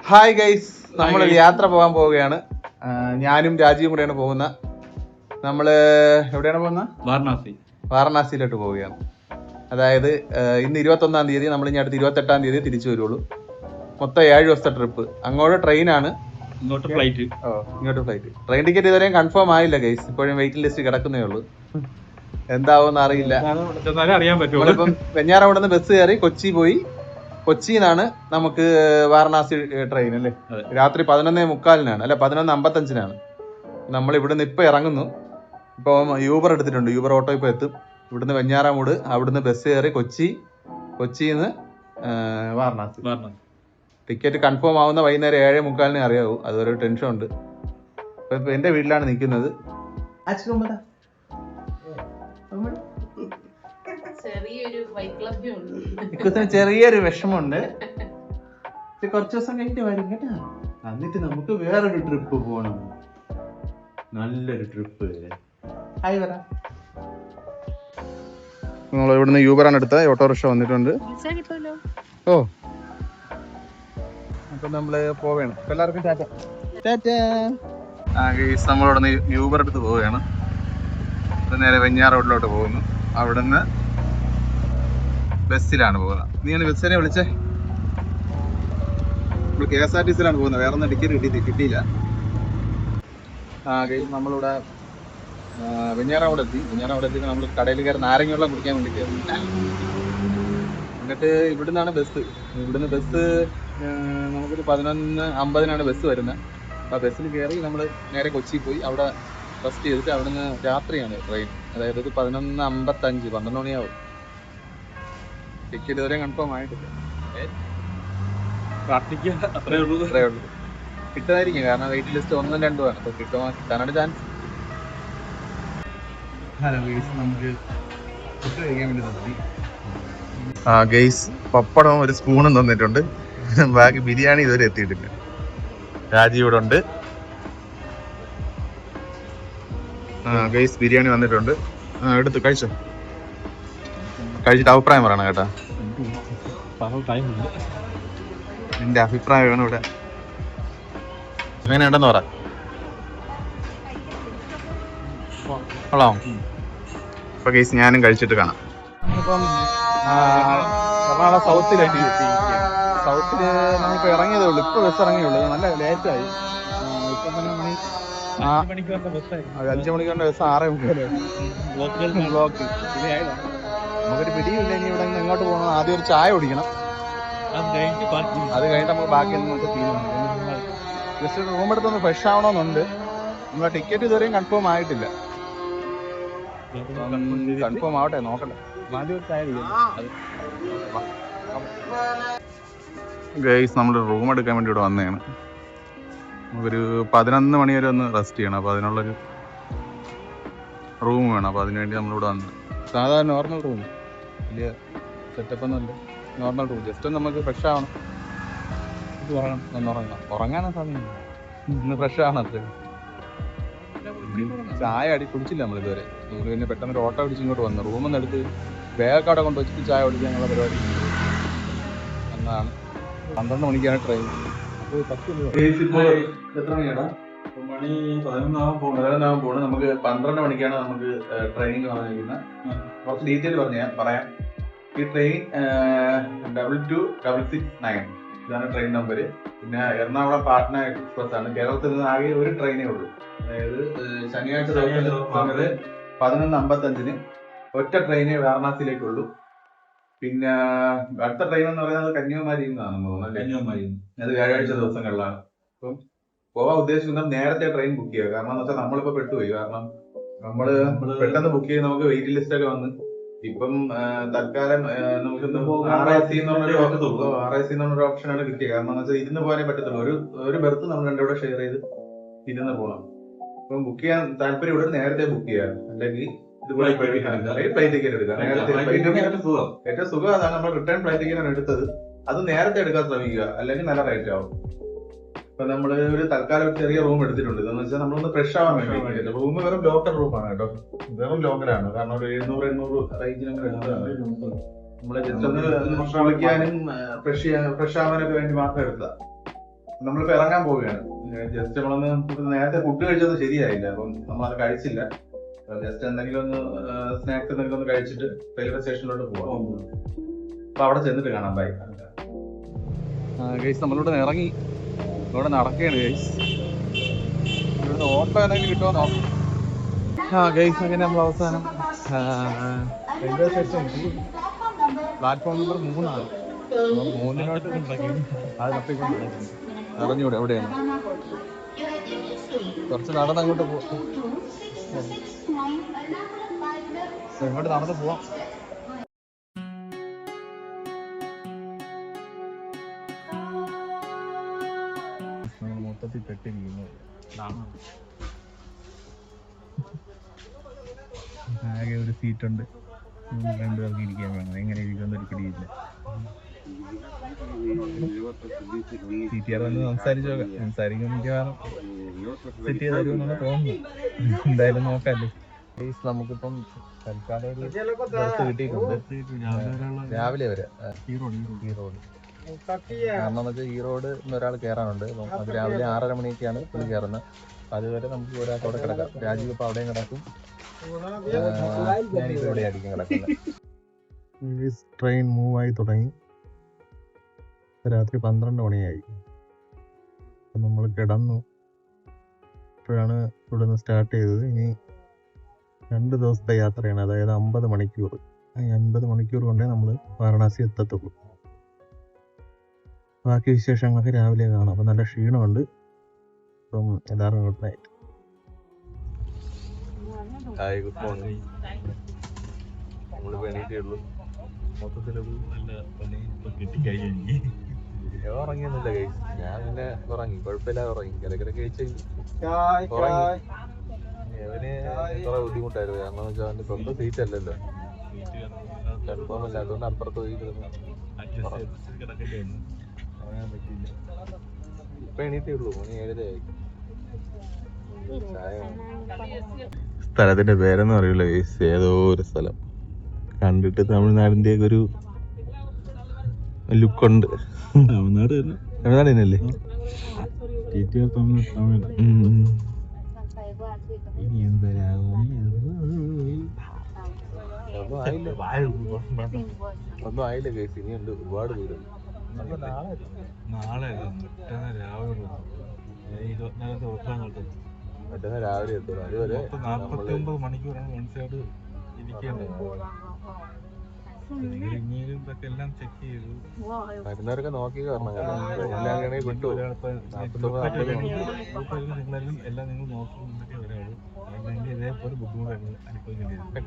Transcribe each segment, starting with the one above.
Hi guys, നമ്മളൊരു യാത്ര പോകാൻ പോവുകയാണ്. ഞാനും രാജീവും കൂടെയാണ് പോകുന്നത്. നമ്മള് എവിടെയാണ് പോകുന്നത്? വാരണാസിയിലോട്ട് പോവുകയാണ്. അതായത് ഇന്ന് 21-ാം തീയതി, നമ്മൾ ഇനി അടുത്ത് 28-ാം തീയതി തിരിച്ചു വരുള്ളൂ. മൊത്തം 7 ദിവസത്തെ ട്രിപ്പ്. അങ്ങോട്ട് ട്രെയിനാണ്, ഇങ്ങോട്ട് ഫ്ലൈറ്റ്. ട്രെയിൻ ടിക്കറ്റ് ഇതുവരെയും കൺഫേം ആയില്ല ഗൈസ്. ഇപ്പോഴും വെയിറ്റിംഗ് ലിസ്റ്റ് കിടക്കുന്നേ ഉള്ളൂ. എന്താവുമെന്ന് അറിയില്ല. നമ്മളിപ്പം വെഞ്ഞാറമൂട് നിന്ന് ബസ് കയറി കൊച്ചി പോയി. കൊച്ചിന്നാണ് നമുക്ക് വാരണാസി ട്രെയിൻ അല്ലേ. രാത്രി 11:45 അല്ല 11:55 നമ്മൾ ഇവിടുന്ന് ഇപ്പൊ ഇറങ്ങുന്നു. ഇപ്പൊ യൂബർ എടുത്തിട്ടുണ്ട്. യൂബർ ഓട്ടോ ഇപ്പൊ എത്തും. ഇവിടുന്ന് വെഞ്ഞാറമൂട്, അവിടുന്ന് ബസ് കയറി കൊച്ചിന്ന് വാരണാസി. ടിക്കറ്റ് കൺഫേം ആവുന്ന വൈകുന്നേരം 7:45 അറിയാവൂ. അതൊരു ടെൻഷൻ ഉണ്ട്. ഇപ്പൊ എന്റെ വീട്ടിലാണ് നിൽക്കുന്നത്. ചെറിയൊരു വിഷമമുണ്ട്. കുറച്ച് ദിവസം കഴിഞ്ഞിട്ട് വരും കേട്ടാ. എന്നിട്ട് നമുക്ക് വേറൊരു ട്രിപ്പ് പോകണം. നല്ലൊരു ട്രിപ്പ്. ഹായ് പറ. നമ്മൾ ഇവിടുന്ന് യൂബറാണ് എടുത്ത. ഓട്ടോറിക്ഷ വന്നിട്ടുണ്ട്. ഓ, അപ്പൊ നമ്മള് പോവേണ്. എല്ലാവർക്കും ടാറ്റ. നമ്മളിവിടുന്ന് യൂബർ എടുത്ത് പോവുകയാണ്. നേരെ വെഞ്ഞാറ റോഡിലോട്ട് പോകുന്നു. അവിടുന്ന് ബസ്സിലാണ് പോകുന്നത്. നീയാണ് ബസ്സിനെ വിളിച്ചേ? നമ്മൾ KSRTC-യിലാണ് പോകുന്നത്. വേറെ ഒന്നും ടിക്കറ്റ് കിട്ടിയില്ല. നമ്മളിവിടെ വെഞ്ഞാറമൂട് എത്തി. നമ്മൾ കടയിൽ കയറി നാരങ്ങ വെള്ളം കുടിക്കാൻ വേണ്ടി കയറി. എന്നിട്ട് ഇവിടുന്നാണ് ബസ്. ഇവിടുന്ന് ബസ് നമുക്കൊരു 11:50 ബസ് വരുന്നത്. ആ ബസ്സിൽ കയറി നമ്മൾ നേരെ കൊച്ചി പോയി അവിടെ റെസ്റ്റ് ചെയ്തിട്ട് അവിടുന്ന് രാത്രിയാണ് ട്രെയിൻ. അതായത് 11:55 12 മണിയാവും. ടിക്കറ്റ് ഇതുവരെ കൺഫേം ആയിട്ടില്ല. അത്രേ ഉള്ളൂ. കിട്ടുമായിരിക്കും, കാരണം വെയിറ്റ് ലിസ്റ്റ് 1 2 ആണ്. അപ്പൊ കിട്ടാനാണ് ചാൻസ്. ഗെയ്സ്, പപ്പടം ഒരു സ്പൂണും തന്നിട്ടുണ്ട്. ബാക്കി ബിരിയാണി ഇതുവരെ എത്തിയിട്ടില്ല. രാജീവ് ഇവിടെ ഉണ്ട്. ഗെയ്സ്, ബിരിയാണി വന്നിട്ടുണ്ട്. എടുത്ത് കഴിച്ചിട്ട് അഭിപ്രായം പറയണം കേട്ടാ. നിന്റെ അഭിപ്രായമാണ് ഇവിടെ. എങ്ങനെയുണ്ടെന്ന് പറ. കൊള്ളാം. അപ്പൊ ഗെയ്സ്, ഞാനും കഴിച്ചിട്ട് കാണാം. ഇപ്പം കർണാടക സൗത്തിലെത്തി. സൗത്തില് നമ്മളിപ്പോ ഇറങ്ങിയതേ ഉള്ളൂ. ഇപ്പൊ ബസ് ഇറങ്ങിയുള്ളൂ. നല്ല ലേറ്റായി. ഇപ്പൊ തന്നെ 5 മണിക്കൂറിന്റെ ബസ് 6:30 ബ്ലോക്ക്. നമുക്കൊരു പിടിയില്ല. ഇനി ഇവിടെ നിന്ന് എങ്ങോട്ട് പോകണം. ആദ്യം ഒരു ചായ കുടിക്കണം. അത് കഴിഞ്ഞിട്ട് നമുക്ക് ബാക്കി നമുക്ക് തീരുമാനം. ജസ്റ്റ് റൂം എടുത്തൊന്ന് ഫ്രഷ് ആവണമെന്നുണ്ട്. നമ്മളെ ടിക്കറ്റ് ഇതുവരെയും കൺഫേം ആയിട്ടില്ല. കൺഫേം ആവട്ടെ, നോക്കട്ടെ. ഗൈസ്, നമ്മൾ റൂം എടുക്കാൻ വേണ്ടി ഇവിടെ വന്നതാണ്. നമുക്കൊരു 11 മണി വരെ ഒന്ന് റെസ്റ്റ് ചെയ്യണം. അപ്പോൾ അതിനുള്ളൊരു റൂം വേണം. അപ്പോൾ അതിനുവേണ്ടി നമ്മളിവിടെ വന്നത്. സാധാരണ നോർമൽ റൂം, വലിയ സെറ്റപ്പ് ഒന്നുമില്ല. Normal room. ജസ്റ്റ് നമുക്ക് ഫ്രഷ് ആവണം. ഉറങ്ങാനാ സമയം. ഇന്ന് ഫ്രഷ് ആവണം. അത്ര ചായ കുടിച്ചില്ല നമ്മൾ ഇതുവരെ. നമ്മൾ പിന്നെ പെട്ടെന്ന് ഒരു ഓട്ടോ പിടിച്ച് ഇങ്ങോട്ട് വന്നു. റൂമിൽ നിന്ന് എടുത്ത് ബാഗൊക്കെ അവിടെ കൊണ്ട് വെച്ചിട്ട് ചായ കുടിക്കുക എന്നുള്ള പരിപാടി എന്നാണ്. 12 മണിക്കാണ് ട്രെയിൻ. എത്ര മണിയാടാ? മണി 11 പോണ്. നമുക്ക് 12 മണിക്കാണ് നമുക്ക് ട്രെയിനിങ് പറഞ്ഞിരിക്കുന്നത്. കുറച്ച് ഡീറ്റെയിൽ പറയാം. ഈ ട്രെയിൻ 22669 ഇതാണ് ട്രെയിൻ നമ്പർ. പിന്നെ എറണാകുളം പാട്ന എക്സ്പ്രസ് ആണ്. കേരളത്തിൽ നിന്ന് ആകെ ഒരു ട്രെയിനേ ഉള്ളൂ. അതായത് ശനിയാഴ്ച ദിവസം 11:55 ഒറ്റ ട്രെയിനേ വാരണാസിയിലേക്കുള്ളൂ. പിന്നെ അടുത്ത ട്രെയിൻ എന്ന് പറയുന്നത് കന്യാകുമാരിയിൽ നിന്നാണെന്ന് തോന്നുന്നു. അത് വ്യാഴാഴ്ച ദിവസങ്ങളിലാണ്. അപ്പം പോവാൻ ഉദ്ദേശിക്കുന്നത് നേരത്തെ ട്രെയിൻ ബുക്ക് ചെയ്യുക. കാരണം എന്ന് വെച്ചാൽ നമ്മളിപ്പോ പെട്ടുപോയി. കാരണം നമ്മള് പെട്ടെന്ന് ബുക്ക് ചെയ്ത് നമുക്ക് വെയിറ്റിംഗ് ലിസ്റ്റ് ഒക്കെ വന്ന് ഇപ്പം തൽക്കാലം നമുക്ക് RIC എന്നൊരു ഓപ്ഷനാണ് കിട്ടിയത്. കാരണം എന്ന് വെച്ചാൽ ഇരുന്ന് പോകാനേ പറ്റത്തുള്ളൂ. ഒരു ബെർത്ത് നമ്മൾ രണ്ടുകൂടെ ഷെയർ ചെയ്ത് ഇരുന്ന് പോകണം. അപ്പം ബുക്ക് ചെയ്യാൻ താല്പര്യം ഇവിടെ നേരത്തെ ബുക്ക് ചെയ്യാം. അല്ലെങ്കിൽ ഇതുപോലെ ഫ്ലൈറ്റ് ടിക്കറ്റ് എടുക്കാം. ഏറ്റവും സുഖം അതാണ്. നമ്മൾ റിട്ടേൺ ഫ്ലൈറ്റ് ടിക്കറ്റാണ് എടുത്തത്. അത് നേരത്തെ എടുക്കാൻ ശ്രമിക്കുക, അല്ലെങ്കിൽ നല്ല റേറ്റ് ആവും. ഇപ്പൊ നമ്മള് ഒരു തൽക്കാലം ചെറിയ റൂം എടുത്തിട്ടുണ്ട്. ഇതെന്ന് വെച്ചാൽ നമ്മളൊന്ന് ഫ്രഷ് ആവാൻ വേണ്ടി. റൂം വെറും ലോക്കൽ റൂമാണ് കേട്ടോ. വെറും ലോക്കലാണ്. കാരണം ഒരു 700-800 റേഞ്ചിനൊക്കെ നമ്മള് ജസ്റ്റ് ഒന്ന് കുളിക്കാനും ഫ്രഷ് ആവാനൊക്കെ വേണ്ടി മാത്രം എടുത്തതാ. നമ്മളിപ്പോ ഇറങ്ങാൻ പോവുകയാണ്. ജസ്റ്റ് നമ്മളൊന്ന് നേരത്തെ ഫുഡ് കഴിച്ചത് ശരിയായില്ല, അപ്പം നമ്മളത് കഴിച്ചില്ല. ജസ്റ്റ് എന്തെങ്കിലും ഒന്ന് സ്നാക്സ് എന്തെങ്കിലും ഒന്ന് കഴിച്ചിട്ട് റെയിൽവേ സ്റ്റേഷനിലോട്ട് പോവാം. അപ്പൊ അവിടെ ചെന്നിട്ട് കാണാം. ബൈ ഗൈസ്, നമ്മളിവിടെ ഇറങ്ങി ഇവിടെ നടക്കുകയാണ് ഗൈസ്. ഇവിടുന്ന് ഓട്ടോ എന്തെങ്കിലും കിട്ടുമോ നോക്കാം. ഗൈസ്, അങ്ങനെ നമ്മൾ അവസാനം റെയിൽവേ സ്റ്റേഷൻ പ്ലാറ്റ്ഫോം നമ്പർ 3 3 അത് തപ്പിക്കൊണ്ട് അറിഞ്ഞൂടെ എവിടെയാണ്. കുറച്ച് നടന്നങ്ങോട്ട് പോവാം. ഇങ്ങോട്ട് നടന്ന് പോവാം. മൊത്തത്തിൽ പെട്ടിരിക്കുന്നു. ആകെ ഒരു സീറ്റുണ്ട്, 2 പേർക്ക് ഇരിക്കാൻ വേണം. എങ്ങനെ ഇരിക്കുന്ന ഒരു പിടിയില്ല. വന്ന് സംസാരിച്ചു നോക്കാം. സംസാരിക്കും മിക്കവാറും സെറ്റ് ചെയ്ത് തരുമെന്നാണ് തോന്നുന്നു. എന്തായാലും നോക്കാല്ലേ. നമുക്കിപ്പം തൽക്കാലം ഒരു ബസ് കിട്ടിയിട്ടുണ്ട്. രാവിലെ വരെ ഈ റോഡ്. കാരണം എന്ന് വെച്ചാൽ ഈ റോഡ് ഒരാൾ കയറാനുണ്ട്. അത് രാവിലെ 6:30 മണിയൊക്കെയാണ് പുള്ളി കയറുന്നത്. അതുവരെ നമുക്ക് ഒരാൾക്ക് അവിടെ കിടക്കാം. രാജീവ് ഇപ്പം അവിടെയും കിടക്കും, ഞാനിപ്പോൾ ഇവിടെ ആയിരിക്കും കിടക്കുന്നത്. ട്രെയിൻ മൂവായി തുടങ്ങി. രാത്രി 12 മണിയായി. നമ്മൾ കിടന്നു. ഇപ്പോഴാണ് ഇവിടുന്ന് സ്റ്റാർട്ട് ചെയ്തത്. ഇനി 2 ദിവസത്തെ യാത്രയാണ്, അതായത് 50 മണിക്കൂർ. 50 മണിക്കൂർ കൊണ്ടേ നമ്മൾ വാരണാസി എത്തത്തുള്ളൂ. ബാക്കി വിശേഷങ്ങളൊക്കെ രാവിലെ കാണാം. അപ്പം നല്ല ക്ഷീണമുണ്ട്. അപ്പം എല്ലാവരും good night. Hi, good morning. നമ്മൾ എണീറ്റേ ഉള്ളൂ. മൊത്തത്തിൽ നല്ല പണി ഇപ്പം കിട്ടിക്കഴിഞ്ഞു. ഉറങ്ങിയൊന്നുമില്ല ഗൈസ്. ഞാൻ പിന്നെ ഉറങ്ങി, കുഴപ്പമില്ല, ഉറങ്ങി. കിടക്കിടക്ക് കഴിച്ച് അവന് കുറെ ബുദ്ധിമുട്ടായിരുന്നു. കാരണം എന്ന് വെച്ചാൽ അവൻ്റെ സ്വന്തം സീറ്റ് അല്ലല്ലോ, കൺഫേം അല്ല. അതുകൊണ്ട് അപ്പുറത്ത് പോയി ഇപ്പൊ എണീറ്റേ ഉള്ളൂ. മണി 7:30 ആയി. സ്ഥലത്തിന്റെ പേരെന്ന് അറിയില്ല ഗൈസ്, ഏതോ ഒരു സ്ഥലം. കണ്ടിട്ട് തമിഴ്നാടിന്റെ ഒരു ലുക്കുണ്ട്. തമിഴ്നാട് തന്നെയല്ലേ? ഒന്നും ആയില്ല കേസ്, ഇനിയുണ്ട് ഒരുപാട് ദൂരം. നാളെ മറ്റന്നാൾ രാവിലെ എത്തും. അതുവരെ 49 മണിക്കൂറാണ് വൺ സൈഡ് ഇരിക്കേണ്ടത്. മരുന്നവരൊക്കെ നോക്കി കാരണം വിട്ടു.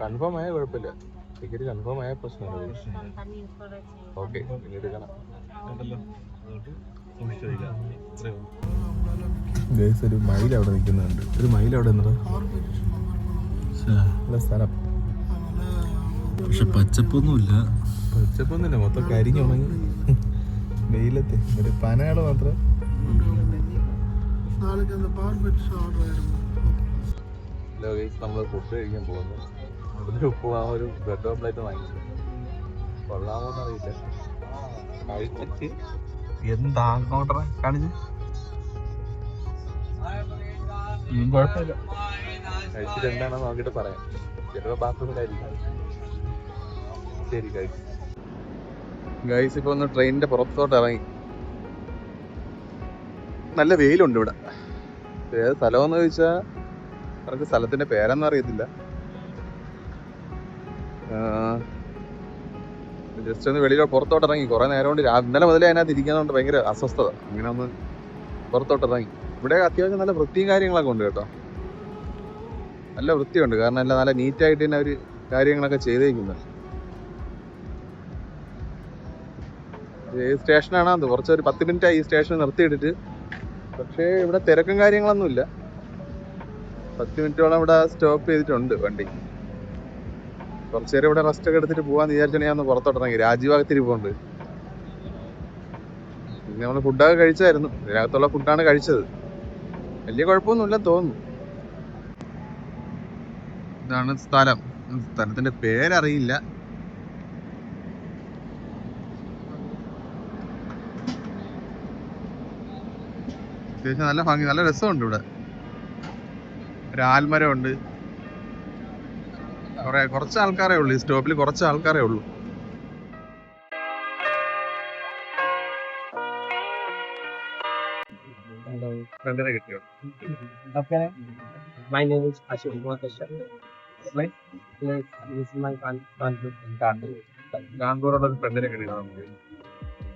കൺഫേം ആയ കുഴപ്പമില്ല. ടിക്കറ്റ് കൺഫേം ആയ പ്രശ്നമാണ്. ഓക്കെ, പിന്നീട് കാണാം. ഒരു മയിൽ അവിടെ നിൽക്കുന്നുണ്ട്. ഒരു മയിൽ അവിടെ നല്ല സ്ഥലം, പക്ഷെ പച്ചപ്പൊന്നുമില്ല. മൊത്തം കരിഞ്ഞുണങ്ങി വെയിലത്തെ. ഒരു പനകള് മാത്രം. ഹലോ ഗൈസ്, നമ്മൾ ഫുഡ് കഴിക്കാൻ പോകുന്നു. അതിന് ഉപ്പുമാവ് ഒരു ബ്രെഡ് ഓംപ്ലേറ്റ് വാങ്ങിച്ചു. കൊള്ളാമോന്ന് അറിയില്ല. കഴിച്ചിട്ട് എന്താ അങ്ങോട്ടറ കാണിച്ച് കുഴപ്പമില്ല. കഴിച്ചിട്ട് എന്താണെന്ന് നോക്കിയിട്ട് പറയാം. ചിലപ്പോൾ ബാത്റൂമിലായിരിക്കും. ശരി ഗൈസ്. ഗൈസ്, ഇപ്പോൾ ഒന്ന് ട്രെയിനിന്റെ പുറത്തോട്ട് ഇറങ്ങി. നല്ല വെയിലുണ്ട് ഇവിടെ. ഏത് സ്ഥലമെന്ന് ചോദിച്ചാൽ അവർക്ക് സ്ഥലത്തിന്റെ പേരൊന്നും അറിയത്തില്ല. ജസ്റ്റ് ഒന്ന് വെളിയിലോട്ട് പുറത്തോട്ട് ഇറങ്ങി. കുറെ നേരം കൊണ്ട് ഇന്നലെ മുതലേ അതിനകത്ത് ഇരിക്കുന്നതുകൊണ്ട് ഭയങ്കര അസ്വസ്ഥത. ഇങ്ങനെ ഒന്ന് പുറത്തോട്ട് ഇറങ്ങി. ഇവിടെ അത്യാവശ്യം നല്ല വൃത്തിയും കാര്യങ്ങളൊക്കെ ഉണ്ട് കേട്ടോ. നല്ല വൃത്തിയുണ്ട്, കാരണം എല്ലാം നല്ല നീറ്റായിട്ട് തന്നെ അവർ കാര്യങ്ങളൊക്കെ ചെയ്തേക്കുന്നത്. ഏത് സ്റ്റേഷനാണെന്ന് കുറച്ചൊരു 10 മിനിറ്റായി ഈ സ്റ്റേഷനിൽ നിർത്തിയിട്ടിട്ട്. പക്ഷേ ഇവിടെ തിരക്കും കാര്യങ്ങളൊന്നുമില്ല. 10 മിനിറ്റോളം ഇവിടെ സ്റ്റോപ്പ് ചെയ്തിട്ടുണ്ട് വണ്ടി. കുറച്ചു നേരം ഇവിടെ റെസ്റ്റ് ഒക്കെ എടുത്തിട്ട് പോകാന്ന് വിചാരിച്ചാൽ ഞാൻ ഒന്ന് പുറത്തോട്ടിറങ്ങി. രാജീവാഗത്തിരി പോകുന്നുണ്ട്. പിന്നെ നമ്മൾ ഫുഡൊക്കെ കഴിച്ചായിരുന്നു. ഇതിനകത്തുള്ള ഫുഡാണ് കഴിച്ചത്. വലിയ കുഴപ്പമൊന്നുമില്ലെന്ന് തോന്നുന്നു. ഇതാണ് സ്ഥലം. സ്ഥലത്തിന്റെ പേരറിയില്ല. അത്യാവശ്യം നല്ല ഭംഗി, നല്ല രസമുണ്ട് ഇവിടെ. ഒരു ആൽമരം ഉണ്ട്. കുറച്ച് ആൾക്കാരേ ഉള്ളൂ ഈ സ്റ്റോപ്പിൽ, കുറച്ച് ആൾക്കാരേ ഉള്ളൂ. ഫ്രണ്ടിനെ കിട്ടിയോ? My name is Ashok Kumar Kashyap. കാൺപൂറുള്ള ഒരു ഫ്രണ്ടിനെ കിട്ടിയോ നമുക്ക്?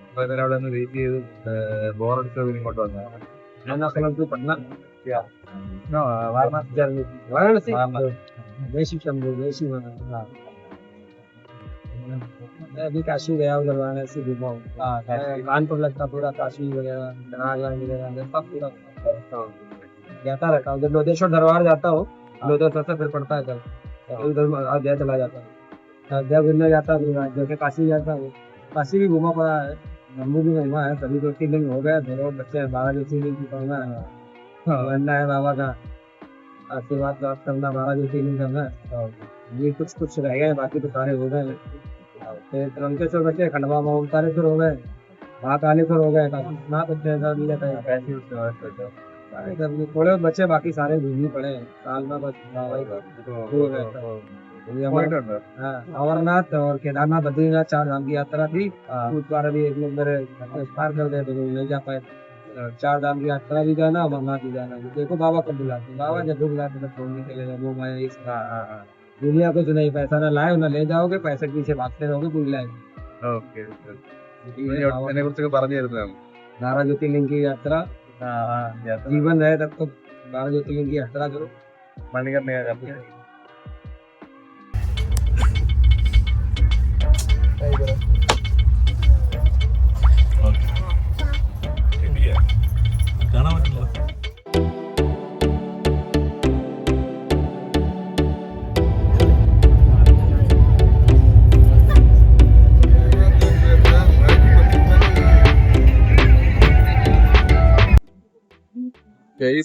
അപ്പൊ ഇന്നലെ അവിടെ നിന്ന് വെയിറ്റ് ചെയ്ത് ബോറടിച്ചത് ഇങ്ങോട്ട് വന്നതാണ്. I'm not going to Patna. No, Varanasi. Varanasi. Vaishi Shambhu, Vaishi अभी काशी गया उधर वाराणसी घूमा हूँ. कानपुर लगता पूरा काशी वगैरह, प्रयागराज वगैरह सब पूरा जाता रहता हूँ. उधर लोधेश्वर दरबार जाता हूँ. लोधेश्वर से फिर पड़ता है कल उधर अयोध्या चला जाता हूँ. अयोध्या घूमने जाता हूँ, जैसे काशी जाता हूँ. काशी भी घूमा पड़ा है, जम्मू भी घूमा है. सभी 2-3 दिन हो गए. दोनों बच्चे 12 ज्योतिर्लिंग की करना है, बनना है बाबा का आशीर्वाद प्राप्त करना, 12 ज्योतिर्लिंग करना है. ये कुछ रह गए, बाकी तो सारे हो गए. फिर त्र्यंबकेश्वर बचे, खंडवा ओमकारेश्वर हो गए, महाकालेश्वर हो गए, थोड़े बच्चे, बाकी सारे घूम ही पड़े साल में. बस अमरनाथ और केदारनाथ बद्रीनाथ 4 धाम की यात्रा थी. उस बार अभी एक लोग मेरे पार कर गए तो नहीं जा पाए. 4 धाम की यात्रा भी जाना, अमरनाथ भी जाना. देखो बाबा कब बुलाते, बाबा जब बुलाते तो छोड़ने के लिए वो मैं दुनिया कुछ नहीं, पैसा ना लाए ना ले जाओगे, पैसे के पीछे भागते रहोगे पूरी लाइफ. എന്നെ കുറിച്ചൊക്കെ പറഞ്ഞു തരുന്നതാണ്. 12 ज्योतिर्लिंग की यात्रा जीवन रहे तब तो 12 ज्योतिर्लिंग की यात्रा करो. മണികണ്ഠ കാണാൻ പറ്റില്ല.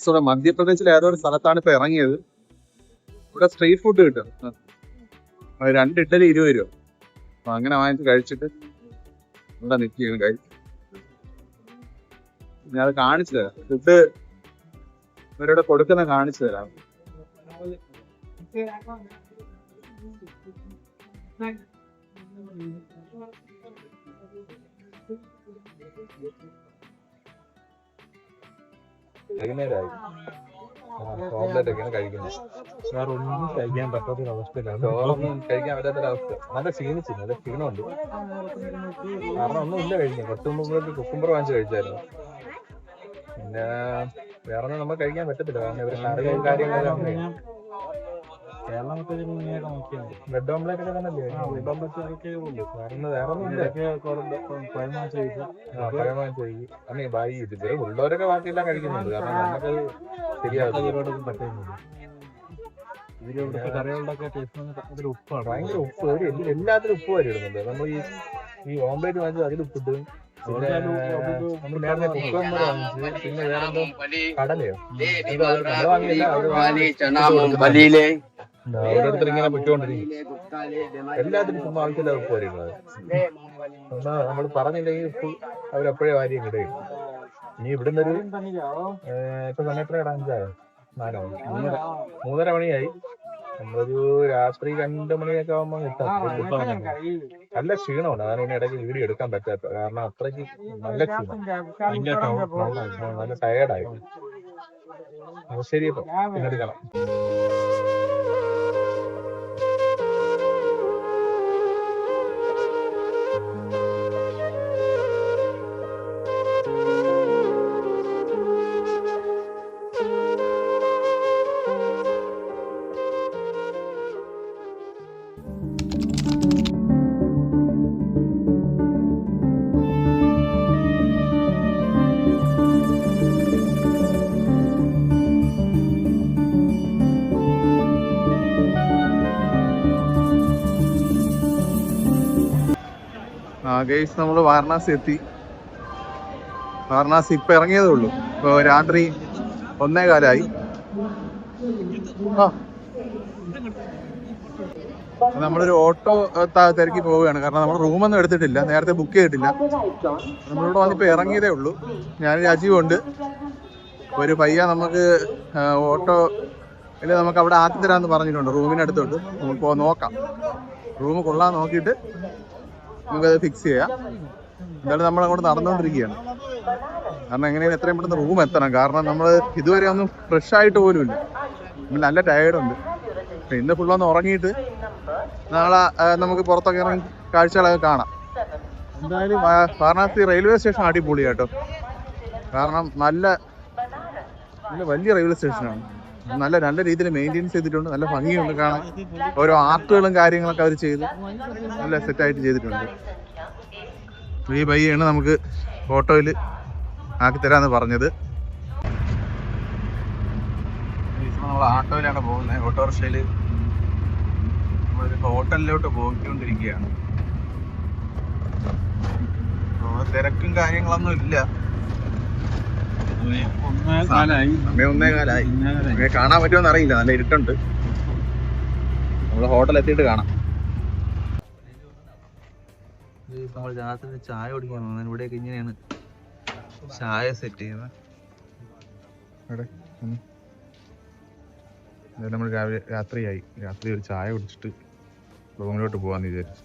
ഇവിടെ മധ്യപ്രദേശിലെ ഏതോ ഒരു സ്ഥലത്താണ് ഇപ്പൊ ഇറങ്ങിയത്. ഇവിടെ സ്ട്രീറ്റ് ഫുഡ് കിട്ടും. 2 ഇഡ്ഡലി 20 രൂപ. അപ്പൊ അങ്ങനെ വാങ്ങിച്ച് കഴിച്ചിട്ട് ഇവിടെ നിൽക്കുകയാണ് കഴിച്ചു. ഞാനത് കാണിച്ചു തരാം, ഫുഡ് ഇവരോട് കൊടുക്കുന്ന കാണിച്ചു തരാം. വൈകുന്നേരമായി ഓംലെറ്റ് ഒക്കെയാണ് കഴിക്കുന്നത്. വേറെ ഒന്നും കഴിക്കാൻ പറ്റാത്തൊരവസ്ഥയിലാണ്. ചോറൊന്നും കഴിക്കാൻ പറ്റാത്തൊരവസ്ഥ. നല്ല ക്ഷീണിച്ചു, നല്ല ക്ഷീണമുണ്ട്. കാരണം ഒന്നും ഇല്ല കഴിക്കാൻ. കുറച്ച് മുമ്പ് കുക്കുംബർ വാങ്ങിച്ച് കഴിച്ചായിരുന്നു. പിന്നെ വേറെ ഒന്നും നമുക്ക് കഴിക്കാൻ പറ്റത്തില്ല, കാരണം ഇവര് കറിയും കാര്യങ്ങളെല്ലാം. കേരളത്തിൽ ഇങ്ങനെയൊക്കെ നോക്കിയാൽ ബ്രെഡ് ഓംലെറ്റ് ഒക്കെ തന്നെ വേറെ ഒന്നും ഇല്ല. ഇവര് ഉള്ളവരൊക്കെ ബാക്കിയെല്ലാം കഴിക്കുന്നുണ്ട്, കാരണം നമുക്കത് ശരിയാകും പറ്റുന്നില്ല. ഇവരിവിടുത്തെ കറികളുടെയൊക്കെ ടേസ്റ്റ് ഉപ്പാണ്, ഭയങ്കര ഉപ്പ്. എല്ലാത്തിലും ഉപ്പ് വരെ ഇടുന്നുണ്ട്. നമ്മൾ ഈ ഓംലെറ്റ് വാങ്ങിച്ചത് അതിൽ ഉപ്പിട്ട്, പിന്നെ നമ്മൾ നേരത്തെ കുക്കമ്പർ വാങ്ങിച്ച്, പിന്നെ വേറെന്തോ കടലയോ ഓരോരുത്തർ ഇങ്ങനെ വിട്ടുകൊണ്ടിരിക്കും. എല്ലാത്തിനും ചുമ്മാ ആവശ്യമില്ല ഉപ്പ് വരെയുള്ളത്. നമ്മൾ പറഞ്ഞില്ലെങ്കിൽ ഉപ്പ് അവരെപ്പോഴേ വാരിയും കിടയും. ഇനി ഇവിടുന്ന് ഒരു ഇപ്പൊ സമയം എത്ര 3:30 മണിയായി. നമ്മളൊരു രാത്രി 2 മണിയൊക്കെ ആവുമ്പോ കിട്ടാം. നല്ല ക്ഷീണമുണ്ട്, അതാണ് ഇനി ഇടയ്ക്ക് വീഡിയോ എടുക്കാൻ പറ്റാത്ത. കാരണം അത്രയ്ക്ക് നല്ല ക്ഷീണം, നല്ല ടയേർഡായി. ശരി, ഇപ്പൊ പിന്നെ എടുക്കണം. ഗൈസ്, നമ്മൾ വാരണാസി എത്തി. വാരണാസി ഇപ്പൊ ഇറങ്ങിയതേ ഉള്ളൂ. ഇപ്പൊ രാത്രി 1:15. നമ്മളൊരു ഓട്ടോ തിരക്കി പോവുകയാണ്, കാരണം നമ്മൾ റൂമൊന്നും എടുത്തിട്ടില്ല, നേരത്തെ ബുക്ക് ചെയ്തിട്ടില്ല. നമ്മളിവിടെ വന്നിപ്പോ ഇറങ്ങിയതേ ഉള്ളൂ. ഞാൻ രാജീവ് ഉണ്ട്, ഒരു പയ്യ നമുക്ക് ഓട്ടോ ഇല്ല നമുക്ക് അവിടെ ആക്കി തരാമെന്ന് പറഞ്ഞിട്ടുണ്ട്. റൂമിനടുത്തോട്ട് നമുക്ക് നോക്കാം. റൂം കൊള്ളാൻ നോക്കിയിട്ട് നമുക്കത് ഫിക്സ് ചെയ്യാം. എന്തായാലും നമ്മളങ്ങോട്ട് നടന്നുകൊണ്ടിരിക്കുകയാണ്. കാരണം എങ്ങനെയാണ് എത്രയും പെട്ടെന്ന് റൂം എത്തണം. കാരണം നമ്മൾ ഇതുവരെ ഒന്നും ഫ്രഷ് ആയിട്ട് പോലും ഇല്ല. നമ്മൾ നല്ല ടയേർഡുണ്ട്. ഇന്ന് ഫുള്ളൊന്ന് ഉറങ്ങിയിട്ട് നാളെ നമുക്ക് പുറത്തൊക്കെ ഇറങ്ങി കാഴ്ചകളൊക്കെ കാണാം. എന്തായാലും വാരണാസി റെയിൽവേ സ്റ്റേഷൻ അടിപൊളി കേട്ടോ. കാരണം നല്ല വലിയ റെയിൽവേ സ്റ്റേഷനാണ്. നല്ല രീതിയിൽ മെയിൻറ്റെയിൻസ് ചെയ്തിട്ടുണ്ട്. നല്ല ഭംഗിയുണ്ട് കാണാൻ. ഓരോ ആർട്ടുകളും കാര്യങ്ങളൊക്കെ അവർ ചെയ്ത് നല്ല സെറ്റായിട്ട് ചെയ്തിട്ടുണ്ട്. ഈ പയ്യാണ് നമുക്ക് ഓട്ടോയിൽ ആക്കി തരാമെന്ന് പറഞ്ഞത്. നമ്മൾ ഓട്ടോയിലാണ് പോകുന്നത്. ഓട്ടോറിക്ഷയിൽ നമ്മളൊരു ഹോട്ടലിലോട്ട് പോയിക്കൊണ്ടിരിക്കുകയാണ്. തിരക്കും കാര്യങ്ങളൊന്നും ഇല്ല. സമയം 1:15. കാണാൻ പറ്റുമെന്ന് അറിയില്ല. നല്ല ഇരുട്ടുണ്ട്. നമ്മള് ഹോട്ടലിൽ എത്തിയിട്ട് കാണാം. നമ്മൾ രാത്രി ചായ കുടിക്കാൻ പോകുന്നത്. ഇവിടെയൊക്കെ ഇങ്ങനെയാണ് ചായ സെറ്റ് ചെയ്യുന്നത്. നമ്മൾ രാത്രി ഒരു ചായ കുടിച്ചിട്ട് റൂമിലോട്ട് പോകാന്ന് വിചാരിച്ചു.